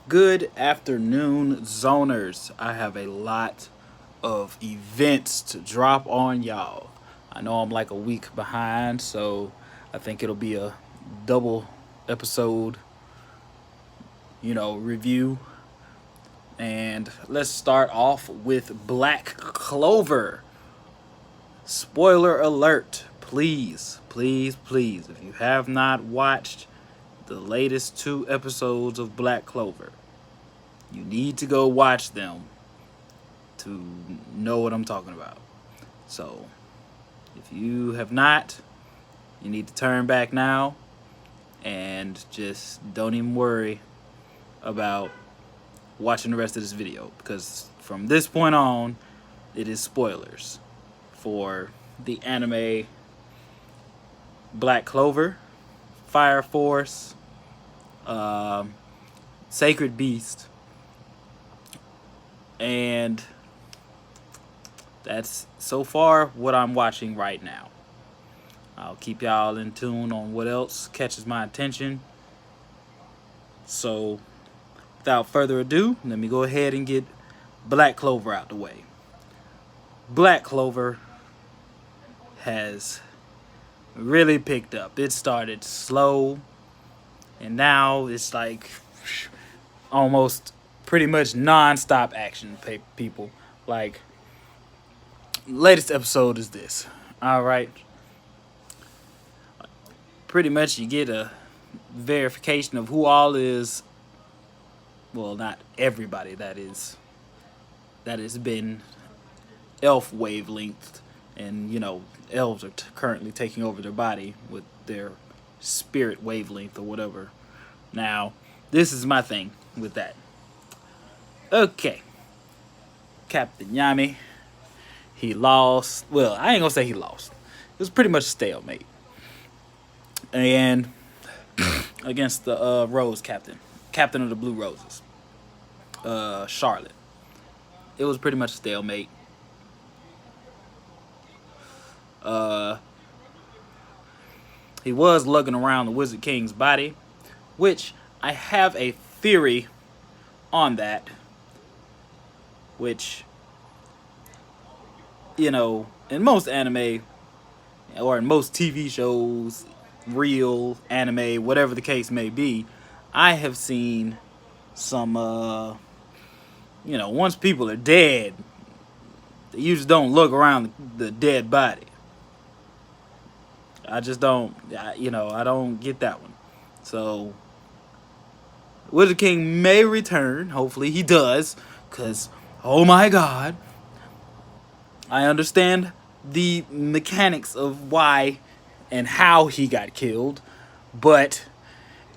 Good afternoon, zoners. I have a lot of events to drop on y'all. I know I'm like a week behind, so I think it'll be a double episode, review. And let's start off with Black Clover. Spoiler alert. Please, please, please, if you have not watched the latest two episodes of Black Clover, you need to go watch them to know what I'm talking about. So, if you have not, you need to turn back now and just don't even worry about watching the rest of this video because from this point on, it is spoilers for the anime Black Clover, Fire Force, um, Sacred Beast, and that's so far what I'm watching right now. I'll keep y'all in tune on what else catches my attention. So, without further ado, let me go ahead and get Black Clover out the way. Black Clover has really picked up. It started slow, and now it's like almost pretty much non-stop action, people. Like, latest episode is this. All right. Pretty much you get a verification of who all is, well, not everybody that has been elf wavelength, and elves are currently taking over their body with their spirit wavelength or whatever. Now, this is my thing with that. Okay, Captain Yami, he lost. Well, I ain't gonna say he lost. It was pretty much a stalemate, and against the Rose captain of the Blue Roses, Charlotte. It was pretty much a stalemate. Uh, he was lugging around the Wizard King's body, which I have a theory on that. Which, in most anime or in most TV shows, real anime, whatever the case may be, I have seen some, once people are dead, they usually don't look around the dead body. I just don't, I don't get that one. So, Wizard King may return. Hopefully he does. Because, oh my god, I understand the mechanics of why and how he got killed. But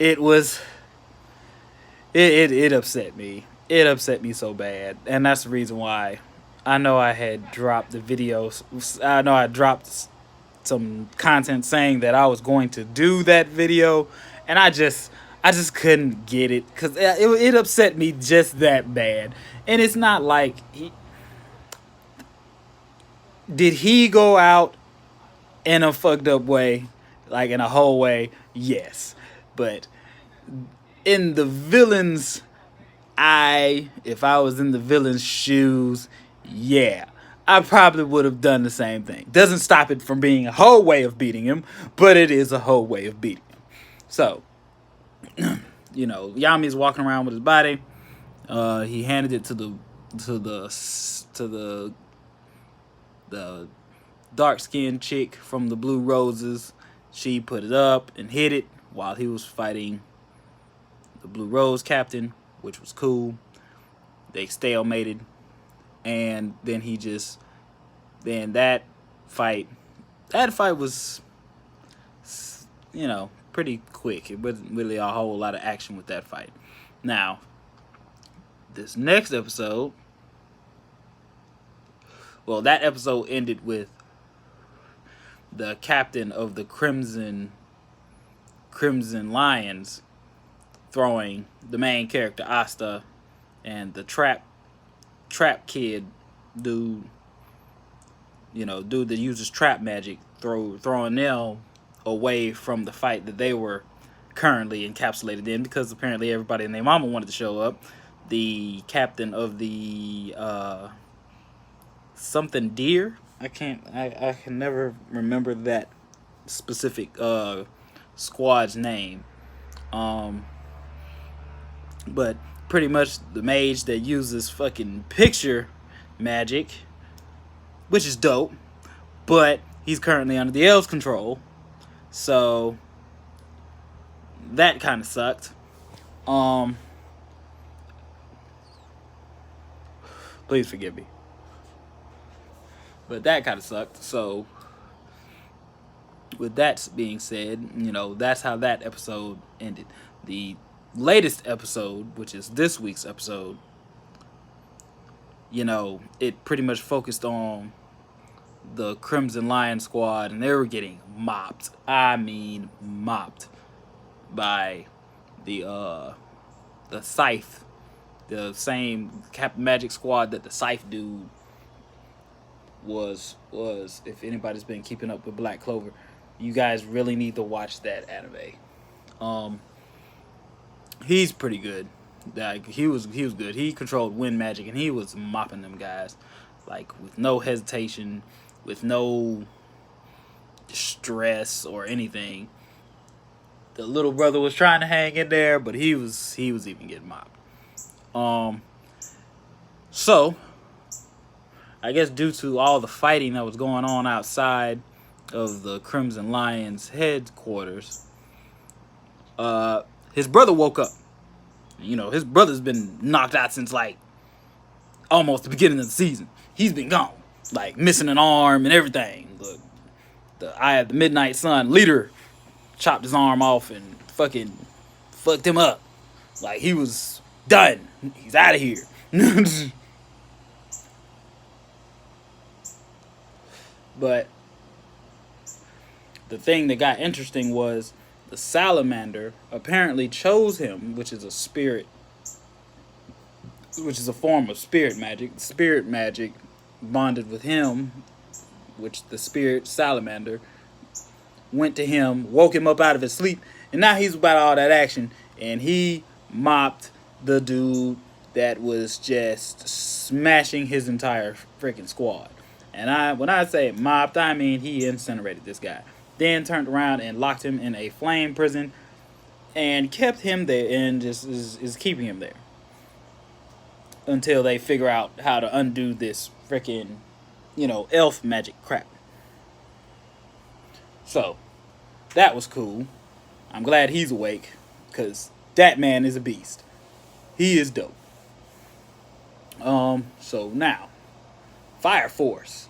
it was, it upset me. It upset me so bad. And that's the reason why I know I had dropped the videos. I know I dropped some content saying that I was going to do that video, and I just couldn't get it because it upset me just that bad. And it's not like did he go out in a fucked up way, like in a whole way? Yes, but in the villain's if I was in the villain's shoes, yeah, I probably would have done the same thing. Doesn't stop it from being a whole way of beating him, but it is a whole way of beating him. So, Yami's walking around with his body. He handed it to the dark skinned chick from the Blue Roses. She put it up and hid it while he was fighting the Blue Rose captain, which was cool. They stalemated, and then fight that fight was pretty quick. It wasn't really a whole lot of action with that fight. Now, this next episode, well, that episode ended with the captain of the Crimson Lions throwing the main character Asta and the trap kid dude, dude that uses trap magic, throwing them away from the fight that they were currently encapsulated in, because apparently everybody and their mama wanted to show up. The captain of the something deer. I can never remember that specific squad's name. But pretty much the mage that uses fucking picture magic, which is dope. But he's currently under the elves' control, so that kind of sucked. Please forgive me. But that kind of sucked. So, with that being said, that's how that episode ended. The latest episode, which is this week's episode, it pretty much focused on the Crimson Lion squad, and they were getting mopped. I mean, mopped by the Scythe, the same Captain Magic squad that the Scythe dude was. If anybody's been keeping up with Black Clover, you guys really need to watch that anime. He's pretty good. Like, he was good. He controlled wind magic, and he was mopping them guys, like, with no hesitation, with no stress or anything. The little brother was trying to hang in there, but he was even getting mopped. So I guess due to all the fighting that was going on outside of the Crimson Lion's headquarters, his brother woke up. His brother's been knocked out since, like, almost the beginning of the season. He's been gone, like, missing an arm and everything. The Eye of the Midnight Sun leader chopped his arm off and fucking fucked him up. Like, he was done. He's out of here. But the thing that got interesting was the salamander apparently chose him, which is a spirit, which is a form of spirit magic. Spirit magic bonded with him, which the spirit salamander went to him, woke him up out of his sleep, and now he's about all that action, and he mopped the dude that was just smashing his entire freaking squad. And when I say mopped, I mean he incinerated this guy. Then turned around and locked him in a flame prison and kept him there, and just is keeping him there until they figure out how to undo this freaking, elf magic crap. So, that was cool. I'm glad he's awake, because that man is a beast. He is dope. So now, Fire Force.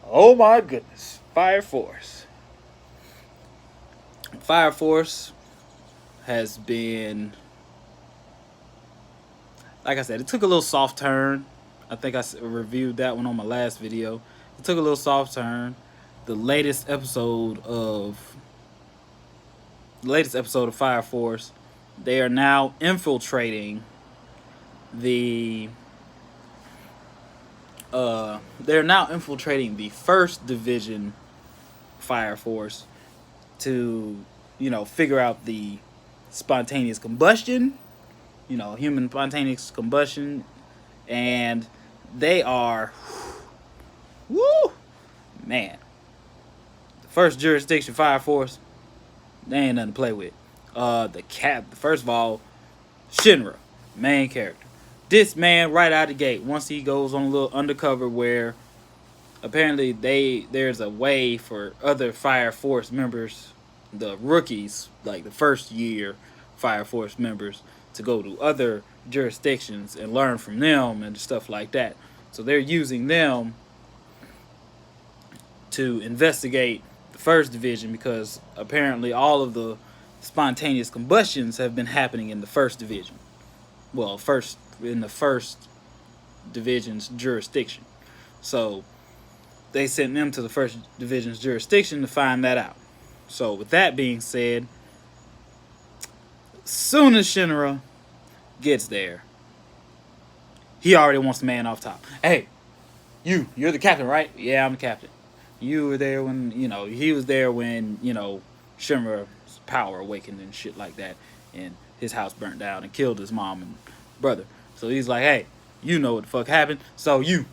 Oh my goodness. Fire Force. Fire Force has been, like I said, it took a little soft turn. I think I reviewed that one on my last video. It took a little soft turn. The latest episode of Fire Force, they are now infiltrating the first division Fire Force to, figure out the spontaneous combustion, human spontaneous combustion, and they are, man, the first jurisdiction Fire Force, they ain't nothing to play with. First of all, Shinra, main character. This man, right out the gate, once he goes on a little undercover where apparently there's a way for other Fire Force members, the rookies, like the first year Fire Force members, to go to other jurisdictions and learn from them and stuff like that. So they're using them to investigate the first division, because apparently all of the spontaneous combustions have been happening in the first division. Well, in the first division's jurisdiction. So they sent them to the first division's jurisdiction to find that out. So with that being said, soon as Shinra gets there, he already wants the man off top. Hey, you're the captain, right? Yeah, I'm the captain. You were there when, he was there when, Shinra power awakened and shit like that, and his house burnt down and killed his mom and brother. So he's like, hey, you know what the fuck happened, so you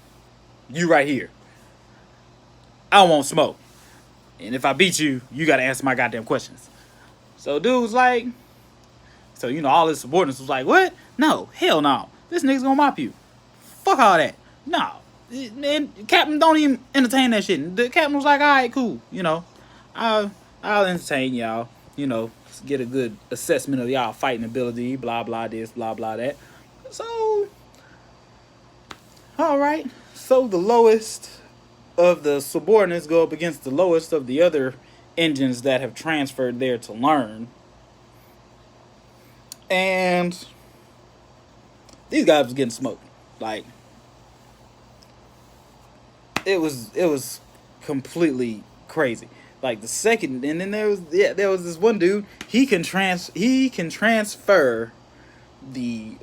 right here. I won't smoke. And if I beat you, you gotta answer my goddamn questions. So dude's like, so all his subordinates was like, what? No, hell no. This nigga's gonna mop you. Fuck all that. No. And Captain don't even entertain that shit. The captain was like, alright, cool. I'll entertain y'all. Get a good assessment of y'all fighting ability, blah blah this, blah blah that. So alright. So the lowest of the subordinates go up against the lowest of the other engines that have transferred there to learn. And these guys was getting smoked. Like, it was completely crazy. Like the second, and then there was this one dude. He can transfer the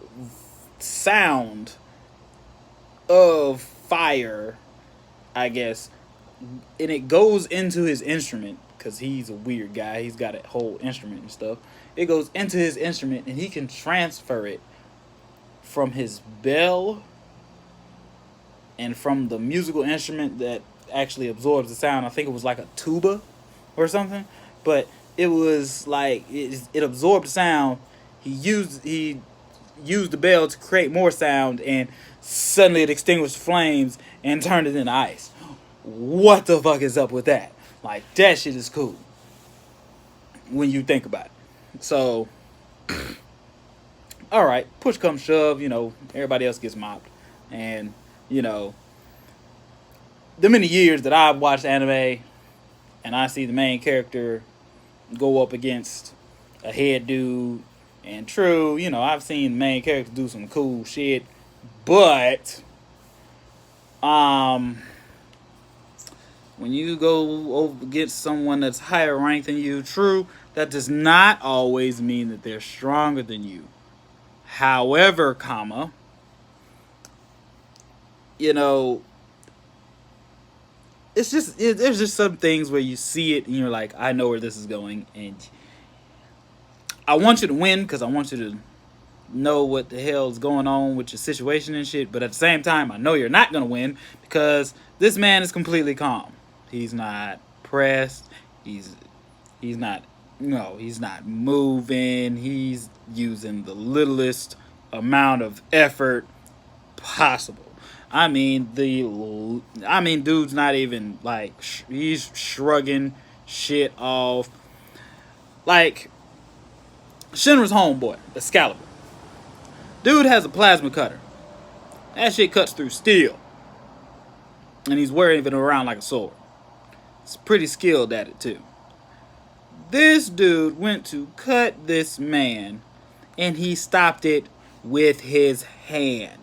sound of fire, I guess, and it goes into his instrument because he's a weird guy. He's got a whole instrument and stuff. It goes into his instrument, and he can transfer it from his bell and from the musical instrument that actually absorbs the sound. I think it was like a tuba or something, but it was like it absorbed the sound. He used the bell to create more sound, and suddenly it extinguished flames and turned it into ice. What the fuck is up with that? Like, that shit is cool when you think about it. So, all right, push comes shove, everybody else gets mopped. And, the many years that I've watched anime and I see the main character go up against a head dude, and true, I've seen the main character do some cool shit, but, when you go over against someone that's higher ranked than you, true, that does not always mean that they're stronger than you. However, it's just there's just some things where you see it and you're like, I know where this is going, and I want you to win because I want you to know what the hell is going on with your situation and shit. But at the same time, I know you're not gonna win because this man is completely calm. He's not pressed. He's not he's not moving. He's using the littlest amount of effort possible. Dude's not even like he's shrugging shit off. Like Shinra's homeboy, Excalibur. Dude has a plasma cutter. That shit cuts through steel, and he's wearing it around like a sword. He's pretty skilled at it too. This dude went to cut this man, and he stopped it with his hand.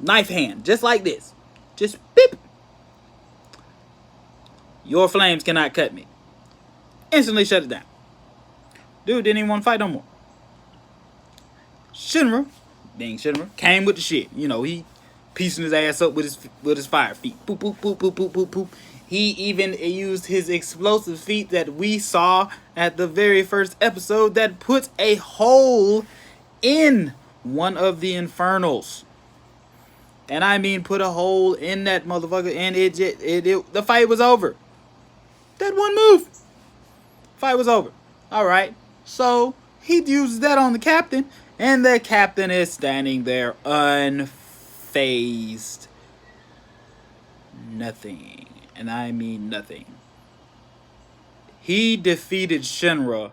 Knife hand, just like this. Just beep. Your flames cannot cut me. Instantly shut it down. Dude didn't even want to fight no more. Shinra, being Shinra, came with the shit. He piecing his ass up with his fire feet. Boop, boop, boop, boop, boop, boop, boop. He even used his explosive feat that we saw at the very first episode that puts a hole in one of the infernals. And I mean put a hole in that motherfucker, and the fight was over. That one move. Fight was over. Alright. So he uses that on the captain, and the captain is standing there unfazed. Nothing. And I mean nothing. He defeated Shinra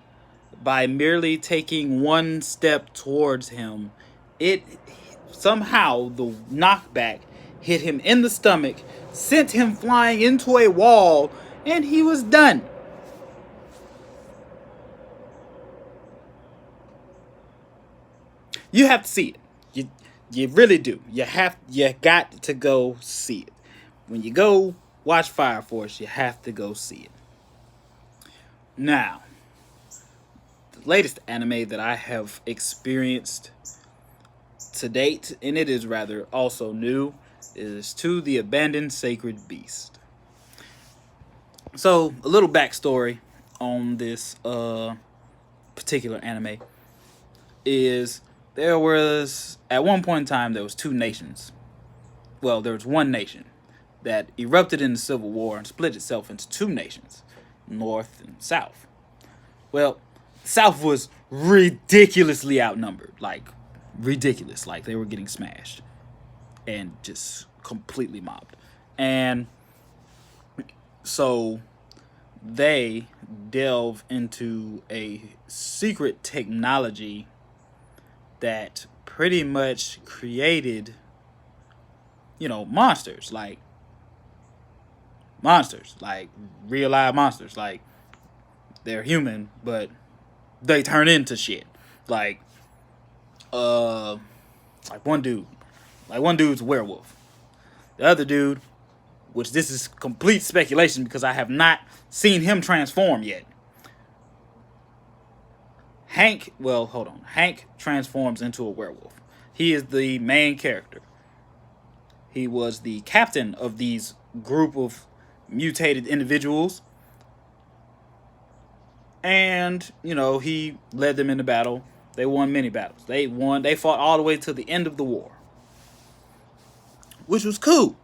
by merely taking one step towards him. Somehow the knockback hit him in the stomach, sent him flying into a wall, and he was done. You have to see it. You really do. You got to go see it. When you go watch Fire Force, you have to go see it. Now, the latest anime that I have experienced to date, and it is rather also new, is To the Abandoned Sacred Beast. So, a little backstory on this particular anime is there was, at one point in time, there was two nations. Well, there was one nation that erupted in the Civil War and split itself into two nations, North and South. Well, South was ridiculously outnumbered, like ridiculous, like they were getting smashed and just completely mobbed. And so they delve into a secret technology that pretty much created, monsters, like real live monsters, like they're human, but they turn into shit. Like, like one dude's a werewolf. The other dude, which this is complete speculation because I have not seen him transform yet. Hank transforms into a werewolf. He is the main character. He was the captain of these group of mutated individuals. And, he led them into battle. They won many battles. They fought all the way to the end of the war, which was cool.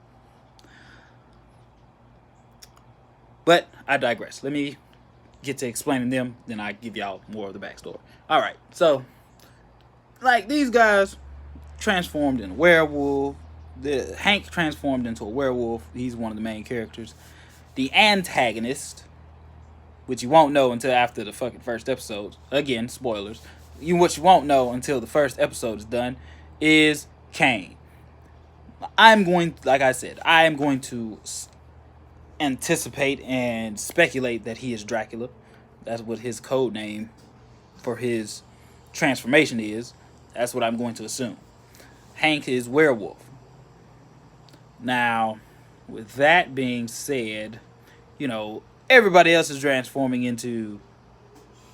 But I digress. Let me get to explaining them, then I give y'all more of the backstory. Alright, so, like, these guys transformed in a werewolf. Hank transformed into a werewolf. He's one of the main characters. The antagonist, which you won't know until after the fucking first episode. Again, spoilers. What you won't know until the first episode is done is Kane. I am going to anticipate and speculate that he is Dracula. That's what his code name for his transformation is. That's what I'm going to assume. Hank is werewolf. Now, with that being said, everybody else is transforming into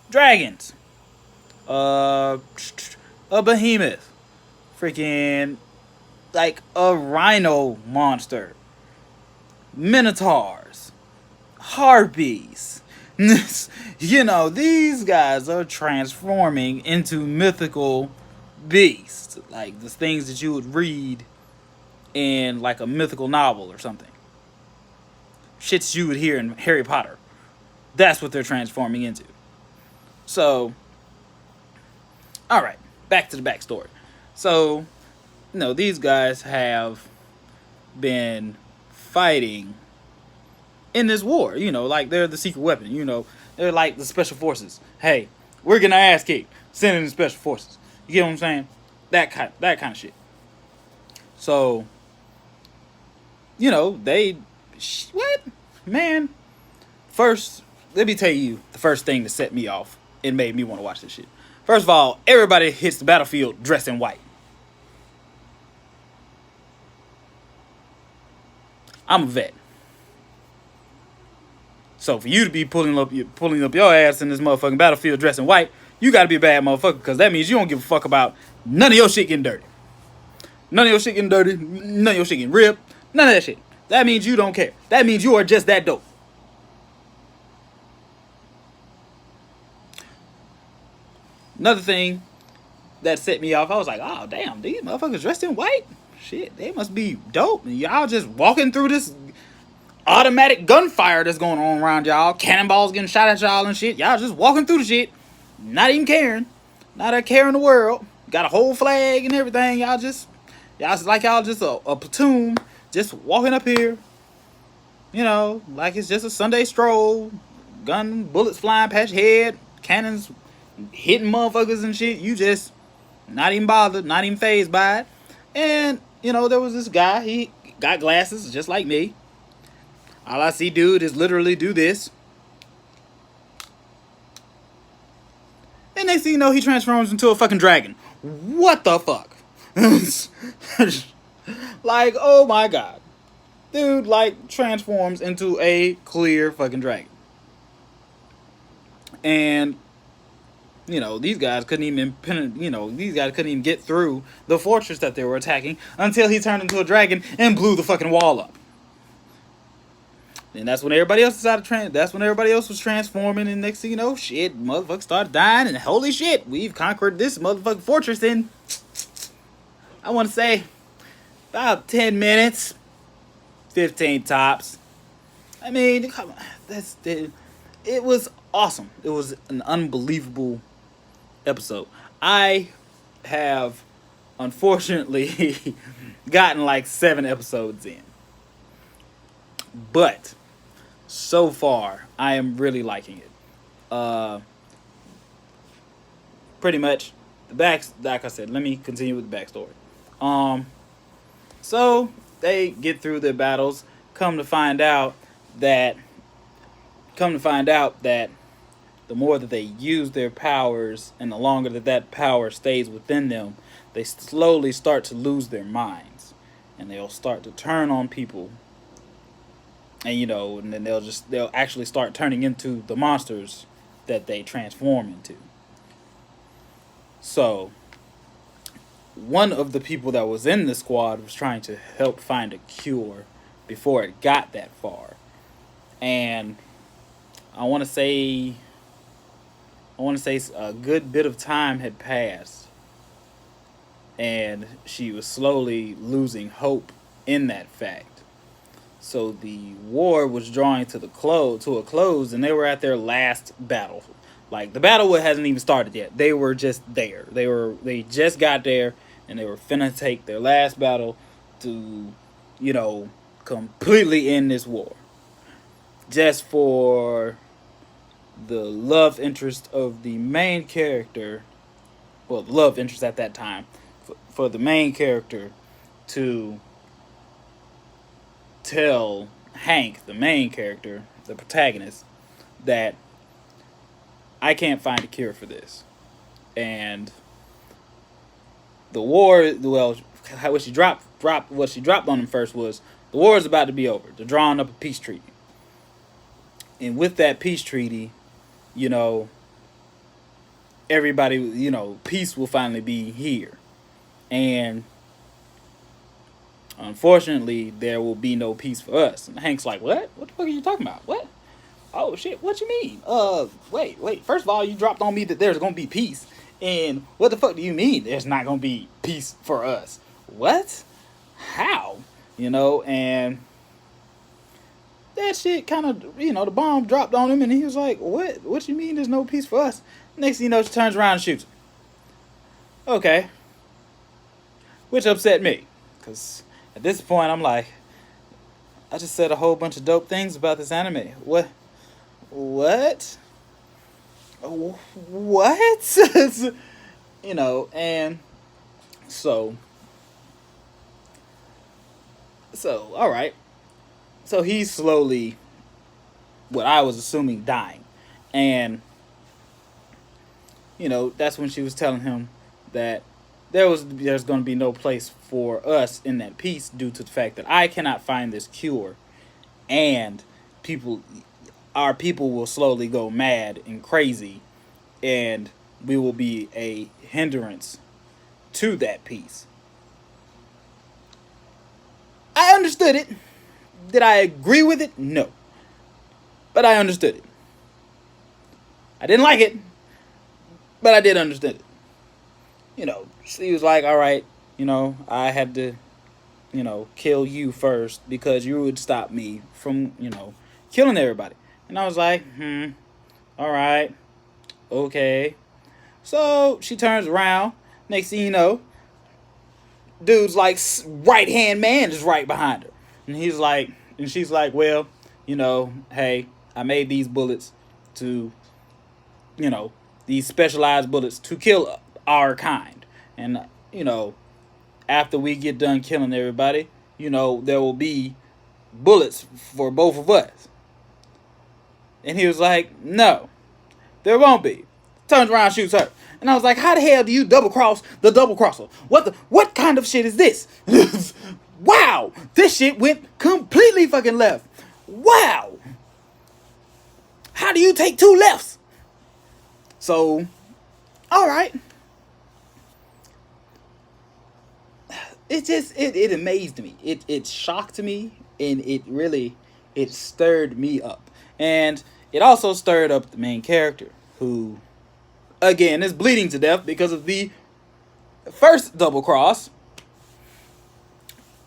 dragons. A behemoth. Freaking, like, a rhino monster. Minotaurs. Harpies. These guys are transforming into mythical beasts. Like, the things that you would read in, like, a mythical novel or something. Shits you would hear in Harry Potter. That's what they're transforming into. So, alright, back to the backstory. So, these guys have been fighting in this war. Like, they're the secret weapon. They're like the special forces. Hey, we're getting our ass kicked. Send in the special forces. You get what I'm saying? That kind of shit. So, what? Man. First, let me tell you the first thing that set me off and made me want to watch this shit. First of all, everybody hits the battlefield dressed in white. I'm a vet. So for you to be pulling up your ass in this motherfucking battlefield dressed in white, you gotta be a bad motherfucker, because that means you don't give a fuck about none of your shit getting dirty. None of your shit getting dirty. None of your shit getting ripped. None of that shit. That means you don't care. That means you are just that dope. Another thing that set me off, I was like, oh, damn, these motherfuckers dressed in white? Shit, they must be dope. And y'all just walking through this automatic gunfire that's going on around y'all. Cannonballs getting shot at y'all and shit. Y'all just walking through the shit. Not even caring. Not a care in the world. Got a whole flag and everything. Y'all just a platoon. Just walking up here. Like it's just a Sunday stroll. Gun, bullets flying past your head. Cannons hitting motherfuckers and shit. You just not even bothered. Not even fazed by it. And, there was this guy. He got glasses just like me. All I see dude is literally do this. And next thing you know, he transforms into a fucking dragon. What the fuck? Like, oh my god. Dude, like, transforms into a clear fucking dragon. And, these guys couldn't even get through the fortress that they were attacking until he turned into a dragon and blew the fucking wall up. And that's when everybody else decided that's when everybody else was transforming, and next thing you know, shit, motherfuckers started dying, and holy shit, we've conquered this motherfucking fortress in, I want to say, about 10 minutes, 15 tops. I mean, come on, it was awesome. It was an unbelievable episode. I have unfortunately gotten like 7 episodes in, but so far I am really liking it. Pretty much the back, like I said, let me continue with the backstory. So they get through their battles. Come to find out that the more that they use their powers and the longer that power stays within them, they slowly start to lose their minds, and they'll start to turn on people, and then they'll actually start turning into the monsters that they transform into. So one of the people that was in the squad was trying to help find a cure before it got that far. And I want to say a good bit of time had passed, and she was slowly losing hope in that fact. So the war was drawing to a close, and they were at their last battle. Like, the battle hasn't even started yet. They were just there. They just got there, and they were finna take their last battle to, completely end this war. Just for the love interest of the main character, well, the love interest at that time, for the main character to tell Hank, the main character, the protagonist, that I can't find a cure for this. And the war, well, what she dropped on him first was, the war is about to be over. They're drawing up a peace treaty. And with that peace treaty, everybody, peace will finally be here. And unfortunately, there will be no peace for us. And Hank's like, what? What the fuck are you talking about? What? Oh, shit, what you mean? Wait. First of all, you dropped on me that there's going to be peace. And what the fuck do you mean there's not going to be peace for us? What? How? And that shit kind of, the bomb dropped on him, and he was like, what? What you mean there's no peace for us? Next thing you know, she turns around and shoots him. Okay. Which upset me. Because at this point, I'm like, I just said a whole bunch of dope things about this anime. What? What? And so, all right. So he's slowly, what I was assuming, dying. And, that's when she was telling him that there's going to be no place for us in that peace due to the fact that I cannot find this cure, and our people will slowly go mad and crazy, and we will be a hindrance to that peace. I understood it. Did I agree with it? No. But I understood it. I didn't like it, but I did understand it. She was like, all right, I had to, kill you first because you would stop me from, killing everybody. And I was like, all right, okay. So she turns around. Next thing you know, dude's like, right-hand man is right behind her. And she's like, well, hey, I made these bullets to, these specialized bullets to kill our kind. And, after we get done killing everybody, there will be bullets for both of us. And he was like, no, there won't be. Turns around and shoots her. And I was like, how the hell do you double cross the double crosser? What kind of shit is this? Wow, this shit went completely fucking left. Wow. How do you take 2 lefts? So, all right. It amazed me. It shocked me, and it it stirred me up. And it also stirred up the main character, who, again, is bleeding to death because of the first double cross.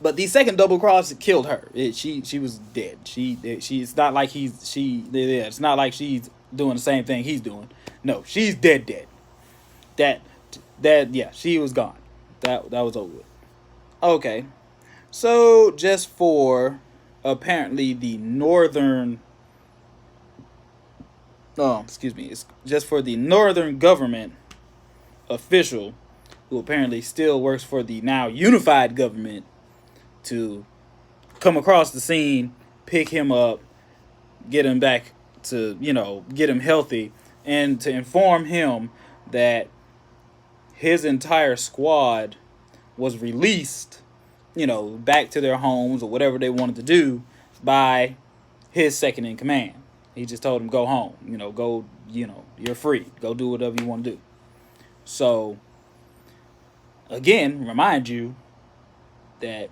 But the second double cross killed her. She was dead. It's not like it's not like she's doing the same thing he's doing. No, she's dead. That she was gone. That was over with. Okay, so just for apparently the northern, excuse me, it's just for the northern government official who apparently still works for the now unified government to come across the scene, pick him up, get him back to, get him healthy, and to inform him that his entire squad was released, back to their homes or whatever they wanted to do by his second in command. He just told him, go home, go, you're free. Go do whatever you want to do. So, again, remind you that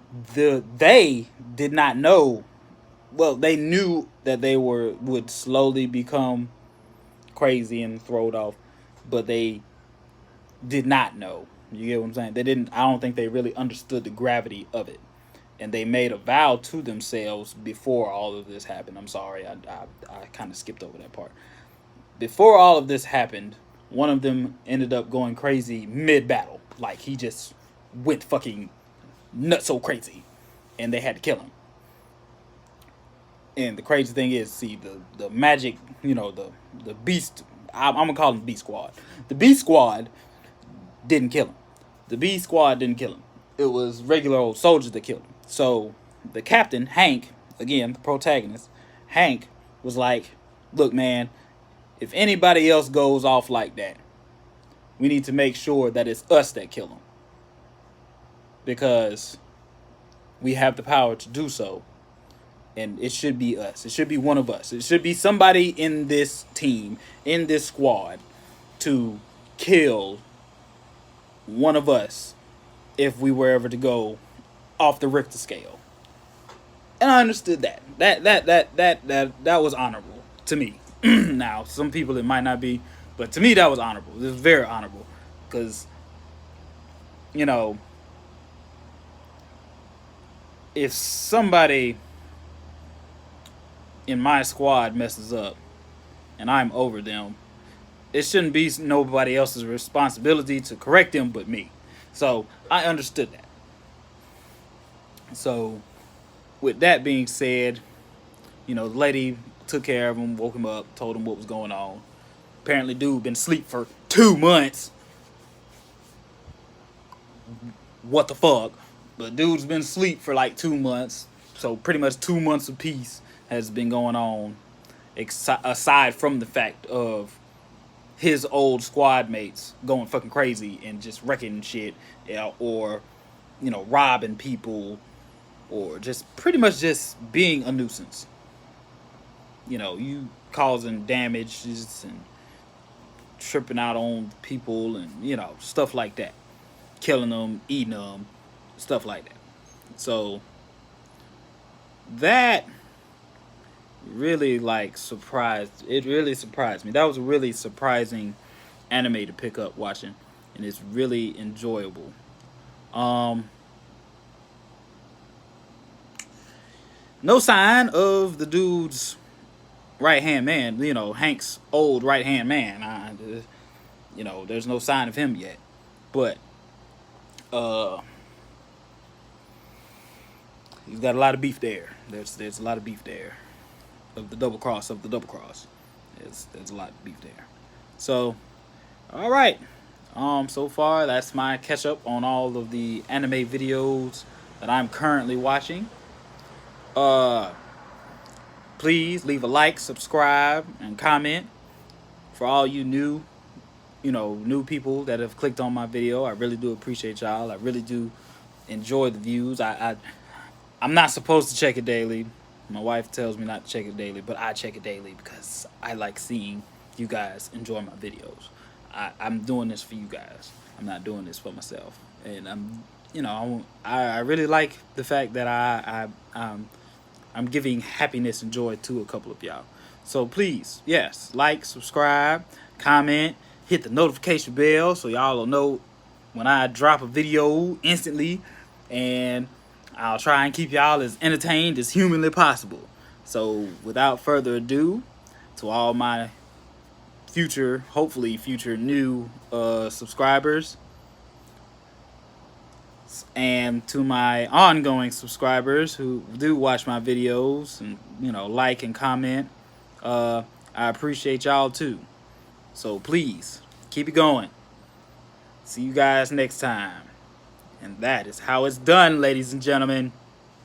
they did not know. Well, they knew that they would slowly become crazy and thrown off, but they did not know. You get what I'm saying? They didn't. I don't think they really understood the gravity of it, and they made a vow to themselves before all of this happened. I'm sorry, I kind of skipped over that part. Before all of this happened, one of them ended up going crazy mid-battle. Like, he just went fucking nuts so crazy, and they had to kill him. And the crazy thing is, see, the magic, the beast, I'm gonna call them Beast Squad. The Beast Squad didn't kill him. The Beast Squad didn't kill him. It was regular old soldiers that killed him. So the captain, Hank, again, the protagonist, Hank, was like, look, man, if anybody else goes off like that, we need to make sure that it's us that kill him. Because we have the power to do so. And it should be us. It should be one of us. It should be somebody in this team, in this squad, to kill one of us if we were ever to go off the Richter scale. And I understood that. That was honorable to me. Now, some people it might not be, but to me that was honorable. It was very honorable. Because, if somebody in my squad messes up and I'm over them, it shouldn't be nobody else's responsibility to correct them but me. So I understood that. So with that being said, the lady took care of him, woke him up, told him what was going on. Apparently dude been asleep for 2 months. What the fuck? But dude's been asleep for like 2 months. So pretty much 2 months of peace has been going on, aside from the fact of his old squad mates going fucking crazy and just wrecking shit, or robbing people, or just pretty much just being a nuisance. You causing damages and tripping out on people and stuff like that, killing them, eating them, stuff like that. So that really surprised me. That was a really surprising anime to pick up watching, and it's really enjoyable. No sign of the dude's right hand man, Hank's old right hand man. There's no sign of him yet, but he's got a lot of beef there. There's a lot of beef there. Of the double cross. There's a lot of beef there. So, all right. So far, that's my catch up on all of the anime videos that I'm currently watching. Please leave a like, subscribe, and comment. For all you new people that have clicked on my video, I really do appreciate y'all. I really do enjoy the views. I'm not supposed to check it daily. My wife tells me not to check it daily, but I check it daily because I like seeing you guys enjoy my videos. I'm doing this for you guys. I'm not doing this for myself. And I really like the fact that I'm I'm giving happiness and joy to a couple of y'all. So please, yes, like, subscribe, comment, hit the notification bell so y'all will know when I drop a video instantly, and I'll try and keep y'all as entertained as humanly possible. So without further ado, to all my future, hopefully future new subscribers, and to my ongoing subscribers who do watch my videos and like and comment, I appreciate y'all too. So please keep it going. See you guys next time. And that is how it's done, ladies and gentlemen.